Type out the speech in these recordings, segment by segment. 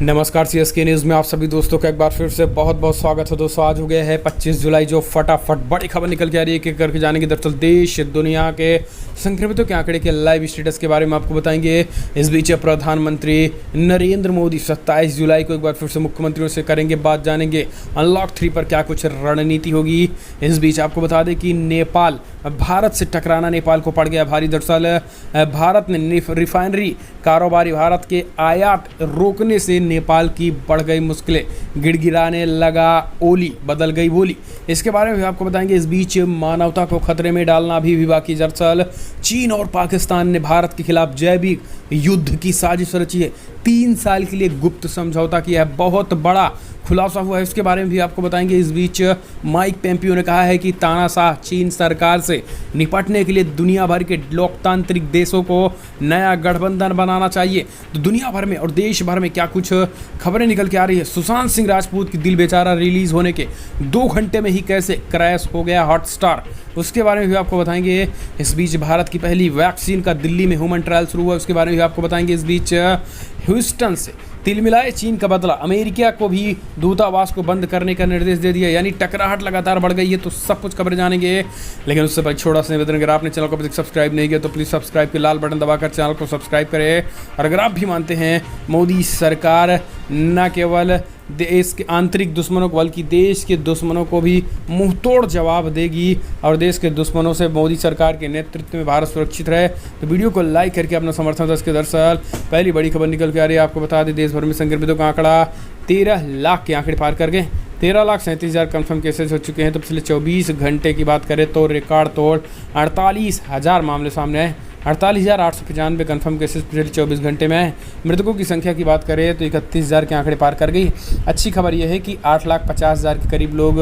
नमस्कार, CSK news में आप सभी दोस्तों का एक बार फिर से बहुत बहुत स्वागत है। दोस्तों, आज हो गया है 25 जुलाई, जो फटाफट बड़ी खबर निकल के आ रही है कि करके जाने की। दरअसल देश दुनिया के संक्रमितों के आंकड़े के लाइव स्टेटस के बारे में आपको बताएंगे। इस बीच प्रधानमंत्री नरेंद्र मोदी 27 जुलाई को एक बार फिर से मुख्यमंत्रियों से करेंगे बात, जानेंगे अनलॉक 3 पर क्या कुछ रणनीति होगी। इस बीच आपको बता दें कि नेपाल, भारत से टकराना नेपाल को पड़ गया भारी। दरअसल भारत ने रिफाइनरी कारोबारी भारत के आयात रोकने से नेपाल की बढ़ गई मुश्किलें, गिड़गिड़ाने लगा ओली, बदल गई बोली। इसके बारे में भी आपको बताएंगे। इस बीच मानवता को खतरे में डालना भी बाकी। दरअसल चीन और पाकिस्तान ने भारत के खिलाफ जैविक युद्ध की साजिश रची है। 3 साल के लिए गुप्त समझौता किया है। बहुत बड़ा खुलासा हुआ है, इसके बारे में भी आपको बताएंगे। इस बीच माइक पेम्पियो ने कहा है कि तानाशाह चीन सरकार से निपटने के लिए दुनिया भर के लोकतांत्रिक देशों को नया गठबंधन बनाना चाहिए। तो दुनिया भर में और देश भर में क्या कुछ खबरें निकल के आ रही है। सुशांत सिंह राजपूत की दिल बेचारा रिलीज होने के 2 घंटे में ही कैसे क्रैश हो गया हॉटस्टार, उसके बारे में भी आपको बताएंगे। इस बीच भारत की पहली वैक्सीन का दिल्ली में ह्यूमन ट्रायल शुरू हुआ, उसके बारे में भी आपको बताएंगे। इस बीच ह्यूस्टन से तिलमिलाए चीन का बदला, अमेरिका को भी दूतावास को बंद करने का निर्देश दे दिया, यानी टकराहट लगातार बढ़ गई है। तो सब कुछ खबरें जानेंगे, लेकिन उससे पहले छोटा सा निवेदन, अगर आपने चैनल को अभी तक सब्सक्राइब नहीं किया तो प्लीज़ सब्सक्राइब के लाल बटन दबाकर चैनल को सब्सक्राइब करें। और अगर आप भी मानते हैं मोदी सरकार न केवल देश के आंतरिक दुश्मनों को बल्कि देश के दुश्मनों को भी मुंहतोड़ जवाब देगी और देश के दुश्मनों से मोदी सरकार के नेतृत्व में भारत सुरक्षित रहे, तो वीडियो को लाइक करके अपना समर्थन दर्ज के। दरअसल पहली बड़ी खबर निकल के आ रही है, आपको बता दें देश भर में संक्रमितों का आंकड़ा 13 लाख के आंकड़े पार कर गए। 13,37,000 कन्फर्म केसेज हो चुके हैं। तो पिछले 24 घंटे की बात करें तो रिकॉर्ड तोड़ 48,000 मामले सामने आए। 48,895 कन्फर्म केसेस पिछले 24 घंटे में आए। मृतकों की संख्या की बात करें तो 31,000 के आंकड़े पार कर गई। अच्छी खबर यह है कि 8,50,000 के करीब लोग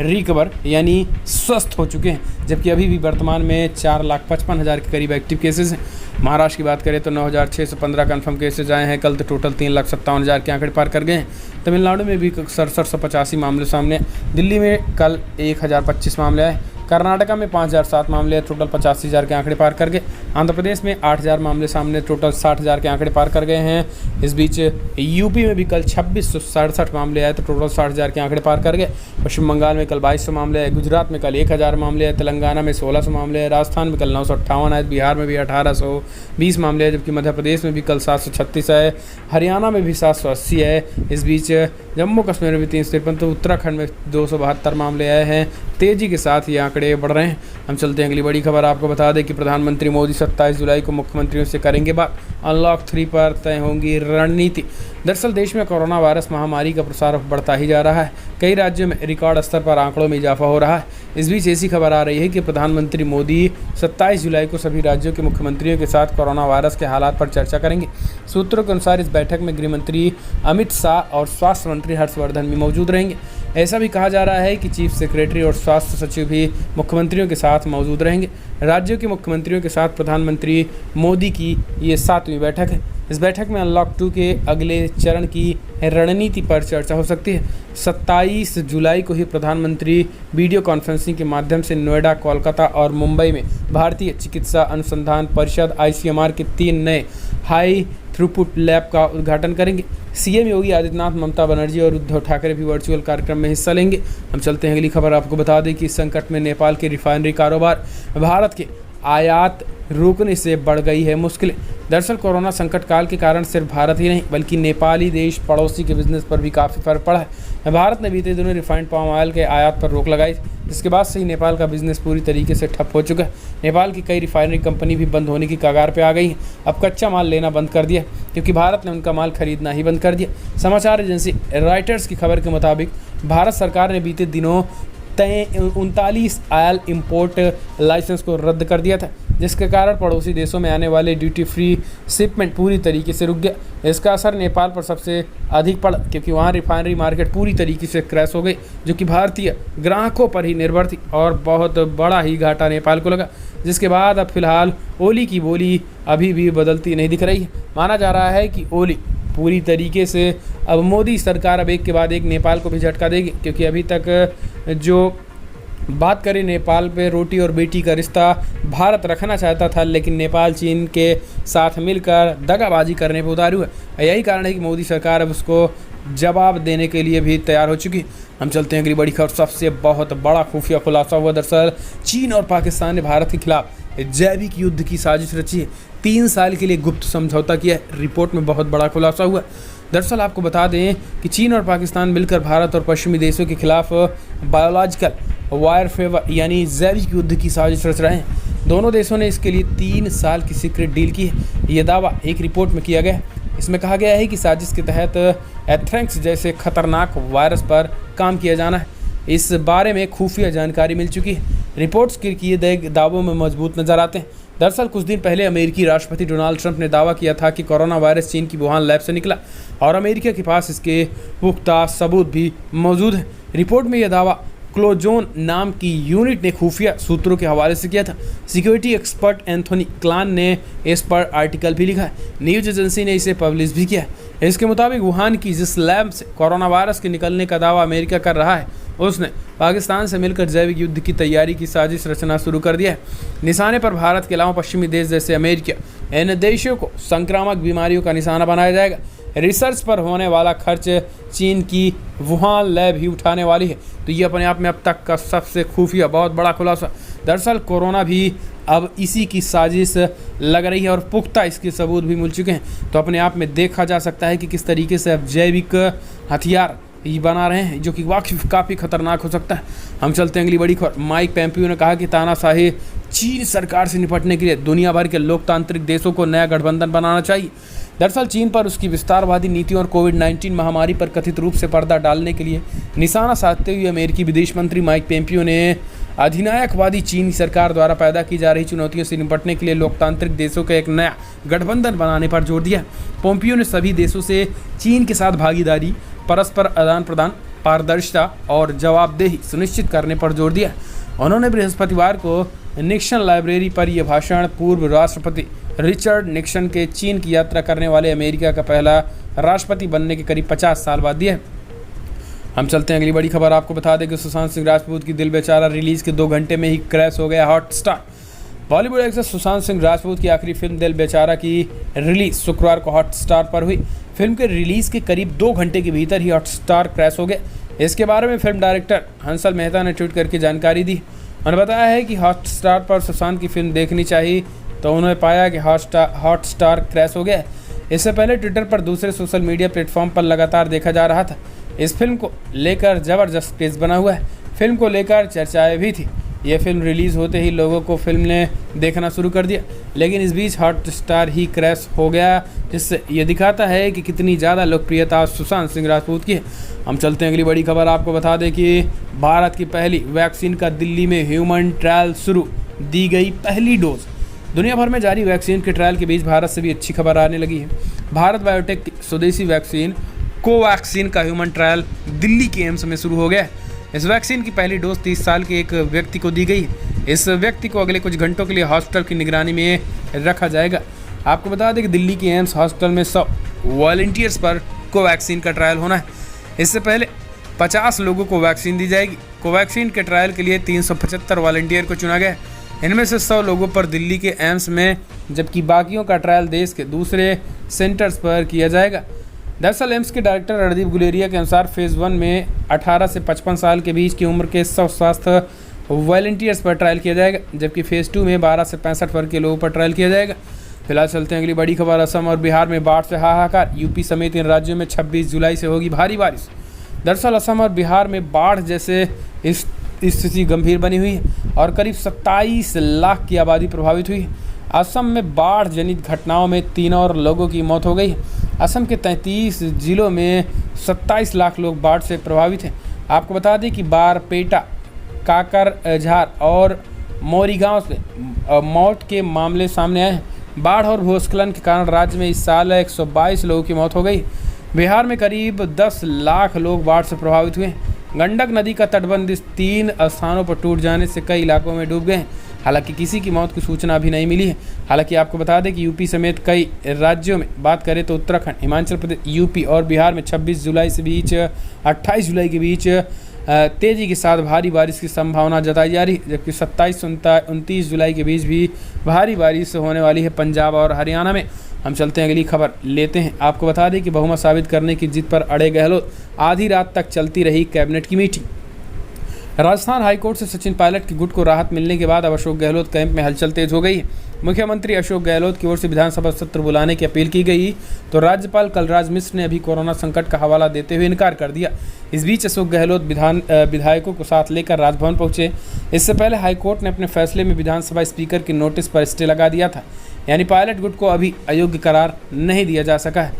रिकवर यानी स्वस्थ हो चुके हैं, जबकि अभी भी वर्तमान में 4,55,000 के करीब एक्टिव केसेस हैं। महाराष्ट्र की बात करें तो 9,615 कन्फर्म केसेज आए हैं। कल तो टोटल 3,57,000 के आंकड़े पार कर गए हैं। तमिलनाडु में भी 6785 मामले सामने। दिल्ली में कल 1,025 मामले आए। कर्नाटका में 5,007 मामले, टोटल 85,000 के आंकड़े पार कर गए। आंध्र प्रदेश में 8,000 मामले सामने, टोटल 60,000 के आंकड़े पार कर गए हैं। इस बीच यूपी में भी कल 2667 मामले आए तो टोटल 60,000 के आंकड़े पार कर गए। पश्चिम बंगाल में कल 2200 मामले आए। गुजरात में कल 1,000 मामले आए। तेलंगाना में 1,600 मामले आए। राजस्थान में कल 958 आए। बिहार में भी 1,820 मामले आए, जबकि मध्य प्रदेश में भी कल 736 आए। हरियाणा में भी 780 आए। इस बीच जम्मू कश्मीर में भी 353, तो उत्तराखंड में 272 मामले आए हैं। तेज़ी के साथ ये आंकड़े बढ़ रहे हैं। हम चलते हैं अगली बड़ी खबर। आपको बता दें कि प्रधानमंत्री मोदी 27 जुलाई को मुख्यमंत्रियों से करेंगे बात, अनलॉक 3 पर तय होंगी रणनीति। दरअसल देश में कोरोना वायरस महामारी का प्रसार बढ़ता ही जा रहा है। कई राज्यों में रिकॉर्ड स्तर पर आंकड़ों में इजाफा हो रहा है। इस बीच ऐसी खबर आ रही है कि प्रधानमंत्री मोदी 27 जुलाई को सभी राज्यों के मुख्यमंत्रियों के साथ कोरोना वायरस के हालात पर चर्चा करेंगे। सूत्रों के अनुसार इस बैठक में गृह मंत्री अमित शाह और स्वास्थ्य मंत्री हर्षवर्धन भी मौजूद रहेंगे। ऐसा भी कहा जा रहा है कि चीफ सेक्रेटरी और स्वास्थ्य सचिव भी मुख्यमंत्रियों के साथ मौजूद रहेंगे। राज्यों के मुख्यमंत्रियों के साथ प्रधानमंत्री मोदी की ये 7वीं बैठक है। इस बैठक में अनलॉक 2 के अगले चरण की रणनीति पर चर्चा हो सकती है। 27 जुलाई को ही प्रधानमंत्री वीडियो कॉन्फ्रेंसिंग के माध्यम से नोएडा, कोलकाता और मुंबई में भारतीय चिकित्सा अनुसंधान परिषद ICMR के 3 नए हाई थ्रूपुट लैब का उद्घाटन करेंगे। सीएम योगी आदित्यनाथ, ममता बनर्जी और उद्धव ठाकरे भी वर्चुअल कार्यक्रम में हिस्सा लेंगे। हम चलते हैं अगली खबर। आपको बता दें कि इस संकट में नेपाल के रिफाइनरी कारोबार, भारत के आयात रोकने से बढ़ गई है मुश्किलें। दरअसल कोरोना संकट काल के कारण सिर्फ भारत ही नहीं बल्कि नेपाली देश पड़ोसी के बिजनेस पर भी काफ़ी फर्क पड़ा है। भारत ने बीते दिनों रिफाइंड पाम ऑयल के आयात पर रोक लगाई, जिसके बाद से ही नेपाल का बिजनेस पूरी तरीके से ठप हो चुका है। नेपाल की कई रिफाइनरी कंपनी भी बंद होने की कगार पर आ गई हैं। अब कच्चा माल लेना बंद कर दिया क्योंकि भारत ने उनका माल खरीदना ही बंद कर दिया। समाचार एजेंसी रॉयटर्स की खबर के मुताबिक भारत सरकार ने बीते दिनों 39 ऑयल इंपोर्ट लाइसेंस को रद्द कर दिया था, जिसके कारण पड़ोसी देशों में आने वाले ड्यूटी फ्री शिपमेंट पूरी तरीके से रुक गया। इसका असर नेपाल पर सबसे अधिक पड़ा क्योंकि वहाँ रिफाइनरी मार्केट पूरी तरीके से क्रैश हो गई, जो कि भारतीय ग्राहकों पर ही निर्भर थी और बहुत बड़ा ही घाटा नेपाल को लगा। जिसके बाद अब फिलहाल ओली की बोली अभी भी बदलती नहीं दिख रही है। माना जा रहा है कि ओली पूरी तरीके से अब मोदी सरकार अब एक के बाद एक नेपाल को भी झटका देगी, क्योंकि अभी तक जो बात करें नेपाल पे, रोटी और बेटी का रिश्ता भारत रखना चाहता था, लेकिन नेपाल चीन के साथ मिलकर दगाबाजी करने पर उतारू है। यही कारण है कि मोदी सरकार अब उसको जवाब देने के लिए भी तैयार हो चुकी। हम चलते हैं अगली बड़ी खबर। सबसे बहुत बड़ा खुफिया खुलासा हुआ। दरअसल चीन और पाकिस्तान ने भारत के खिलाफ जैविक युद्ध की साजिश रची है। 3 साल के लिए गुप्त समझौता किया है। रिपोर्ट में बहुत बड़ा खुलासा हुआ। दरअसल आपको बता दें कि चीन और पाकिस्तान मिलकर भारत और पश्चिमी देशों के खिलाफ बायोलॉजिकल वारफेयर यानी जैविक युद्ध की साजिश रच रहे हैं। दोनों देशों ने इसके लिए 3 साल की सीक्रेट डील की है। ये दावा एक रिपोर्ट में किया गया है। इसमें कहा गया है कि साजिश के तहत एथ्रेक्स जैसे खतरनाक वायरस पर काम किया जाना है। इस बारे में खुफिया जानकारी मिल चुकी है। रिपोर्ट्स के किए गए दावों में मजबूत नजर आते हैं। दरअसल कुछ दिन पहले अमेरिकी राष्ट्रपति डोनाल्ड ट्रंप ने दावा किया था कि कोरोना वायरस चीन की वुहान लैब से निकला और अमेरिका के पास इसके पुख्ता सबूत भी मौजूद हैं। रिपोर्ट में यह दावा क्लोजोन नाम की यूनिट ने खुफिया सूत्रों के हवाले से किया था। सिक्योरिटी एक्सपर्ट एंथोनी क्लान ने इस पर आर्टिकल भी लिखा है। न्यूज एजेंसी ने इसे पब्लिश भी किया है। इसके मुताबिक वुहान की जिस लैब से कोरोना वायरस के निकलने का दावा अमेरिका कर रहा है, उसने पाकिस्तान से मिलकर जैविक युद्ध की तैयारी की साजिश रचना शुरू कर दिया है। निशाने पर भारत के अलावा पश्चिमी देश जैसे अमेरिका, इन देशों को संक्रामक बीमारियों का निशाना बनाया जाएगा। रिसर्च पर होने वाला खर्च चीन की वुहान लैब ही उठाने वाली है। तो ये अपने आप में अब तक का सबसे खुफिया बहुत बड़ा खुलासा। दरअसल कोरोना भी अब इसी की साजिश लग रही है और पुख्ता इसके सबूत भी मिल चुके हैं। तो अपने आप में देखा जा सकता है कि किस तरीके से अब जैविक हथियार ये बना रहे हैं, जो कि वाकई काफ़ी खतरनाक हो सकता है। हम चलते हैं अगली बड़ी खबर। माइक पोम्पियो ने कहा कि तानाशाही चीन सरकार से निपटने के लिए दुनिया भर के लोकतांत्रिक देशों को नया गठबंधन बनाना चाहिए। दरअसल चीन पर उसकी विस्तारवादी नीतियों और कोविड-19 महामारी पर कथित रूप से पर्दा डालने के लिए निशाना साधते हुए अमेरिकी विदेश मंत्री माइक पोम्पियो ने अधिनायकवादी चीनी सरकार द्वारा पैदा की जा रही चुनौतियों से निपटने के लिए लोकतांत्रिक देशों का एक नया गठबंधन बनाने पर जोर दिया। पोम्पियो ने सभी देशों से चीन के साथ भागीदारी, परस्पर आदान प्रदान, पारदर्शिता और जवाबदेही सुनिश्चित करने पर जोर दिया। उन्होंने बृहस्पतिवार को निक्सन लाइब्रेरी पर यह भाषण पूर्व राष्ट्रपति रिचर्ड निक्सन के चीन की यात्रा करने वाले अमेरिका का पहला राष्ट्रपति बनने के करीब 50 साल बाद दिया। हम चलते हैं अगली बड़ी खबर। आपको बता दें कि सुशांत सिंह राजपूत की दिल बेचारा रिलीज के 2 घंटे में ही क्रैश हो गया हॉटस्टार। बॉलीवुड एक्टर सुशांत सिंह राजपूत की आखिरी फिल्म दिल बेचारा की रिलीज शुक्रवार को हॉटस्टार पर हुई। फिल्म के रिलीज के करीब 2 घंटे के भीतर ही हॉटस्टार क्रैश हो गया। इसके बारे में फिल्म डायरेक्टर हंसल मेहता ने ट्वीट करके जानकारी दी। उन्होंने बताया है कि हॉटस्टार पर सुशांत की फिल्म देखनी चाहिए, तो उन्होंने पाया कि हॉटस्टार क्रैश हो गया। इससे पहले ट्विटर पर दूसरे सोशल मीडिया प्लेटफॉर्म पर लगातार देखा जा रहा था। इस फिल्म को लेकर ज़बरदस्त क्रेज़ बना हुआ है। फिल्म को लेकर चर्चाएं भी थी। यह फिल्म रिलीज़ होते ही लोगों को फिल्म ने देखना शुरू कर दिया, लेकिन इस बीच हॉटस्टार ही क्रैश हो गया, जिससे ये दिखाता है कि कितनी ज़्यादा लोकप्रियता सुशांत सिंह राजपूत की है। हम चलते हैं अगली बड़ी खबर। आपको बता दें कि भारत की पहली वैक्सीन का दिल्ली में ह्यूमन ट्रायल शुरू, दी गई पहली डोज। दुनिया भर में जारी वैक्सीन के ट्रायल के बीच भारत से भी अच्छी खबर आने लगी है। भारत बायोटेक की स्वदेशी वैक्सीन कोवैक्सीन का ह्यूमन ट्रायल दिल्ली के एम्स में शुरू हो गया है। इस वैक्सीन की पहली डोज 30 साल के एक व्यक्ति को दी गई। इस व्यक्ति को अगले कुछ घंटों के लिए हॉस्पिटल की निगरानी में रखा जाएगा। आपको बता दें कि दिल्ली के एम्स हॉस्पिटल में 100 वॉलंटियर्स पर कोवैक्सीन का ट्रायल होना है। इससे पहले 50 लोगों को वैक्सीन दी जाएगी। कोवैक्सीन के ट्रायल के लिए 375 वॉलंटियर को चुना गया। इनमें से 100 लोगों पर दिल्ली के एम्स में, जबकि बाकियों का ट्रायल देश के दूसरे सेंटर्स पर किया जाएगा। दरअसल एम्स के डायरेक्टर रणदीप गुलेरिया के अनुसार फेज़ 1 में 18 से 55 साल के बीच की उम्र के 100 स्वास्थ्य वॉलंटियर्स पर ट्रायल किया जाएगा, जबकि फेज़ 2 में 12 से 65 वर्ष के लोगों पर ट्रायल किया जाएगा। फिलहाल चलते हैं अगली बड़ी खबर। असम और बिहार में बाढ़ से हाहाकार। यूपी समेत इन राज्यों में 26 जुलाई से होगी भारी बारिश। दरअसल असम और बिहार में बाढ़ जैसे इस स्थिति गंभीर बनी हुई है और करीब 27 लाख की आबादी प्रभावित हुई है। असम में बाढ़ जनित घटनाओं में 3 और लोगों की मौत हो गई है। असम के 33 जिलों में 27 लाख लोग बाढ़ से प्रभावित हैं। आपको बता दें कि बारपेटा, काकरझार और मोरीगांव से मौत के मामले सामने आए हैं। बाढ़ और भूस्खलन के कारण राज्य में इस साल 122 लोगों की मौत हो गई। बिहार में करीब 10 लाख लोग बाढ़ से प्रभावित हुए हैं। गंडक नदी का तटबंध 3 स्थानों पर टूट जाने से कई इलाकों में डूब गए हैं। हालांकि किसी की मौत की सूचना अभी नहीं मिली है। हालांकि आपको बता दें कि यूपी समेत कई राज्यों में बात करें तो उत्तराखंड, हिमाचल प्रदेश, यूपी और बिहार में 26 जुलाई से बीच 28 जुलाई के बीच तेज़ी के साथ भारी बारिश की संभावना जताई जा रही है, जबकि 27 से 29 जुलाई के बीच भी भारी बारिश होने वाली है पंजाब और हरियाणा में। हम चलते हैं अगली खबर लेते हैं। आपको बता दें कि बहुमत साबित करने की जिद पर अड़े गहलोत, आधी रात तक चलती रही कैबिनेट की मीटिंग। राजस्थान हाईकोर्ट से सचिन पायलट की गुट को राहत मिलने के बाद अब अशोक गहलोत कैंप में हलचल तेज हो गई है। मुख्यमंत्री अशोक गहलोत की ओर से विधानसभा सत्र बुलाने की अपील की गई तो राज्यपाल कलराज मिश्र ने अभी कोरोना संकट का हवाला देते हुए इनकार कर दिया। इस बीच अशोक गहलोत विधायकों को साथ लेकर राजभवन पहुंचे। इससे पहले हाईकोर्ट ने अपने फैसले में विधानसभा स्पीकर की नोटिस पर स्टे लगा दिया था, यानी पायलट गुट को अभी अयोग्य करार नहीं दिया जा सका है।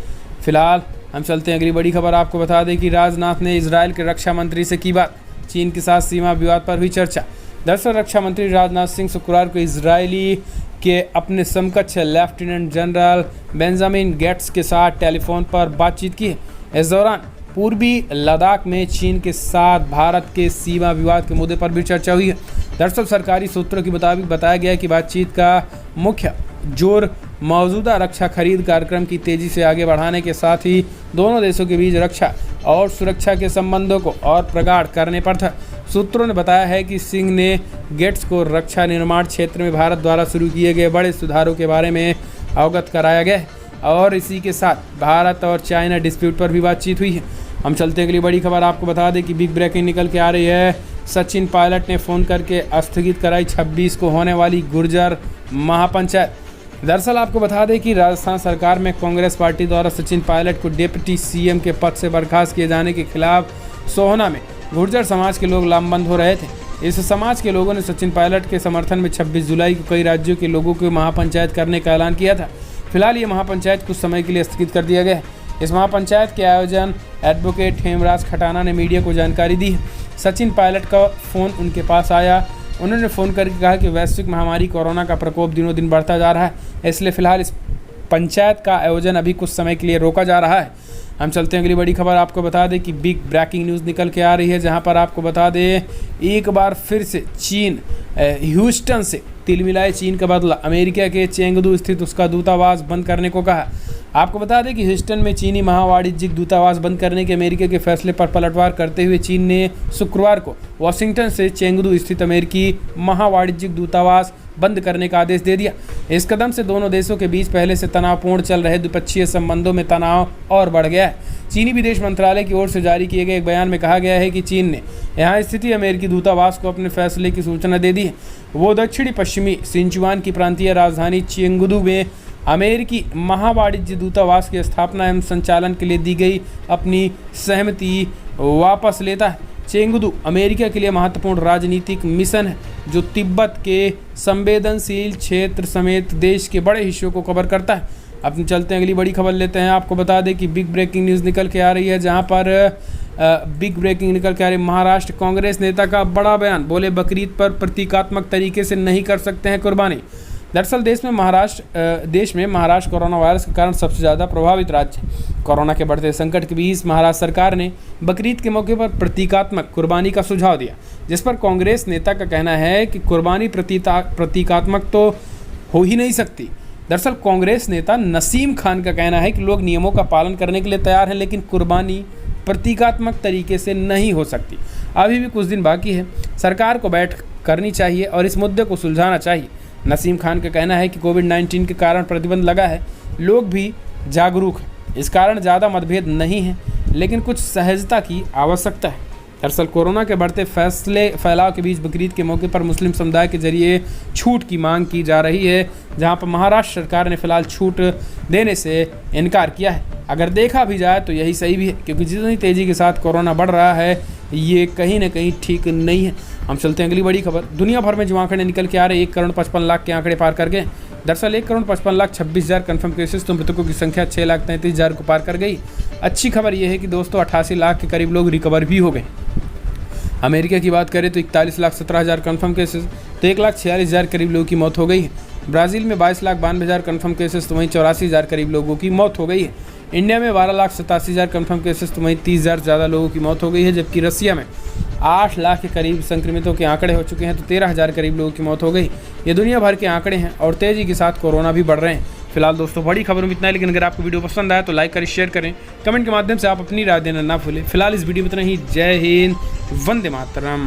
फिलहाल हम चलते हैं अगली बड़ी खबर। आपको बता दें कि राजनाथ ने इजरायल के रक्षा मंत्री से की बात, चीन के साथ सीमा विवाद पर हुई चर्चा। दरअसल रक्षा मंत्री राजनाथ सिंह शुक्रवार को इजरायली के अपने समकक्ष लेफ्टिनेंट जनरल बेंजामिन गेट्स के साथ टेलीफोन पर बातचीत की है। इस दौरान पूर्वी लद्दाख में चीन के साथ भारत के सीमा विवाद के मुद्दे पर भी चर्चा हुई है। दरअसल सरकारी सूत्रों के मुताबिक बताया गया कि बातचीत का मुख्य जोर मौजूदा रक्षा खरीद कार्यक्रम की तेजी से आगे बढ़ाने के साथ ही दोनों देशों के बीच रक्षा और सुरक्षा के संबंधों को और प्रगाढ़ करने पर था। सूत्रों ने बताया है कि सिंह ने गेट्स को रक्षा निर्माण क्षेत्र में भारत द्वारा शुरू किए गए बड़े सुधारों के बारे में अवगत कराया गया और इसी के साथ भारत और चाइना डिस्प्यूट पर भी बातचीत हुई है। हम चलते अगली बड़ी खबर। आपको बता दें कि बिग ब्रेकिंग निकल के आ रही है। सचिन पायलट ने फ़ोन करके स्थगित कराई 26 को होने वाली गुर्जर महापंचायत। दरअसल आपको बता दें कि राजस्थान सरकार में कांग्रेस पार्टी द्वारा सचिन पायलट को डिप्टी सीएम के पद से बर्खास्त किए जाने के खिलाफ सोहना में गुर्जर समाज के लोग लामबंद हो रहे थे। इस समाज के लोगों ने सचिन पायलट के समर्थन में 26 जुलाई को कई राज्यों के लोगों को महापंचायत करने का ऐलान किया था। फिलहाल ये महापंचायत कुछ समय के लिए स्थगित कर दिया गया है। इस महापंचायत के आयोजन एडवोकेट हेमराज खटाना ने मीडिया को जानकारी दी है। सचिन पायलट का फ़ोन उनके पास आया। उन्होंने फ़ोन करके कहा कि वैश्विक महामारी कोरोना का प्रकोप दिनों दिन बढ़ता जा रहा है, इसलिए फ़िलहाल इस पंचायत का आयोजन अभी कुछ समय के लिए रोका जा रहा है। हम चलते हैं अगली बड़ी खबर। आपको बता दें कि बिग ब्रेकिंग न्यूज़ निकल के आ रही है, जहां पर आपको बता दें एक बार फिर से चीन ह्यूस्टन से तिल मिलाए चीन का बदला। अमेरिका के चेंगदू स्थित उसका दूतावास बंद करने को कहा। आपको बता दें कि ह्यूस्टन में चीनी महावाणिज्यिक दूतावास बंद करने के अमेरिका के फैसले पर पलटवार करते हुए चीन ने शुक्रवार को वाशिंगटन से चेंगदू स्थित अमेरिकी महावाणिज्यिक दूतावास बंद करने का आदेश दे दिया। इस कदम से दोनों देशों के बीच पहले से तनावपूर्ण चल रहे द्विपक्षीय संबंधों में तनाव और बढ़ गया है। चीनी विदेश मंत्रालय की ओर से जारी किए गए एक बयान में कहा गया है कि चीन ने यहां स्थित अमेरिकी दूतावास को अपने फैसले की सूचना दे दी है। वो दक्षिणी पश्चिमी सिंचुआन की प्रांतीय राजधानी चेंगदू में अमेरिकी महावाणिज्य दूतावास की स्थापना एवं संचालन के लिए दी गई अपनी सहमति वापस लेता है। चेंगदू अमेरिका के लिए महत्वपूर्ण राजनीतिक मिशन है जो तिब्बत के संवेदनशील क्षेत्र समेत देश के बड़े हिस्सों को कवर करता है। अब चलते हैं अगली बड़ी खबर लेते हैं। आपको बता दें कि बिग ब्रेकिंग न्यूज़ निकल के आ रही है, जहां पर बिग ब्रेकिंग निकल के आ रही है। महाराष्ट्र कांग्रेस नेता का बड़ा बयान, बोले बकरीद पर प्रतीकात्मक तरीके से नहीं कर सकते हैं कुर्बानी। दरअसल देश में महाराष्ट्र कोरोना वायरस के कारण सबसे ज़्यादा प्रभावित राज्य है। कोरोना के बढ़ते संकट के बीच महाराष्ट्र सरकार ने बकरीद के मौके पर प्रतीकात्मक कुर्बानी का सुझाव दिया, जिस पर कांग्रेस नेता का कहना है कि कुर्बानी प्रतीकात्मक तो हो ही नहीं सकती। दरअसल कांग्रेस नेता नसीम खान का कहना है कि लोग नियमों का पालन करने के लिए तैयार हैं, लेकिन कुर्बानी प्रतीकात्मक तरीके से नहीं हो सकती। अभी भी कुछ दिन बाकी है, सरकार को बैठक करनी चाहिए और इस मुद्दे को सुलझाना चाहिए। नसीम खान का कहना है कि कोविड-19 के कारण प्रतिबंध लगा है, लोग भी जागरूक हैं, इस कारण ज़्यादा मतभेद नहीं है, लेकिन कुछ सहजता की आवश्यकता है। दरअसल कोरोना के बढ़ते फैलाव के बीच बकरीद के मौके पर मुस्लिम समुदाय के जरिए छूट की मांग की जा रही है, जहां पर महाराष्ट्र सरकार ने फिलहाल छूट देने से इनकार किया है। अगर देखा भी जाए तो यही सही भी है, क्योंकि जितनी तेज़ी के साथ कोरोना बढ़ रहा है ये कहीं ना कहीं ठीक नहीं है। हम चलते हैं अगली बड़ी खबर। दुनिया भर में जो आंकड़े निकल के आ रहे 1,55,00,000 के आंकड़े पार कर गए। दरअसल 1,55,26,000 कन्फर्म केसेस तो मृतकों की संख्या 6,33,000 को पार कर गई। अच्छी खबर यह है कि दोस्तों 88 लाख के करीब लोग रिकवर भी हो गए। अमेरिका की बात करें तो 41,17,000 कन्फर्म केसेस, तो 1,46,000 करीब लोगों की मौत हो गई है। ब्राज़ील में 22,92,000 कन्फर्म केसेस, तो वहीं 84,000 करीब लोगों की मौत हो गई है। इंडिया में 12,87,000 कन्फर्म केसेस, तो वहीं 30,000 ज़्यादा लोगों की मौत हो गई है। जबकि रसिया में 8 लाख के करीब संक्रमितों के आंकड़े हो चुके हैं, तो 13,000 करीब लोगों की मौत हो गई। ये दुनिया भर के आंकड़े हैं और तेज़ी के साथ कोरोना भी बढ़ रहे हैं। फिलहाल दोस्तों बड़ी खबरों में इतना है, लेकिन अगर आपको वीडियो पसंद आया तो लाइक करें, शेयर करें, कमेंट के माध्यम से आप अपनी राय देना ना भूलें। फिलहाल इस वीडियो में इतना ही। जय हिंद, वंदे मातरम।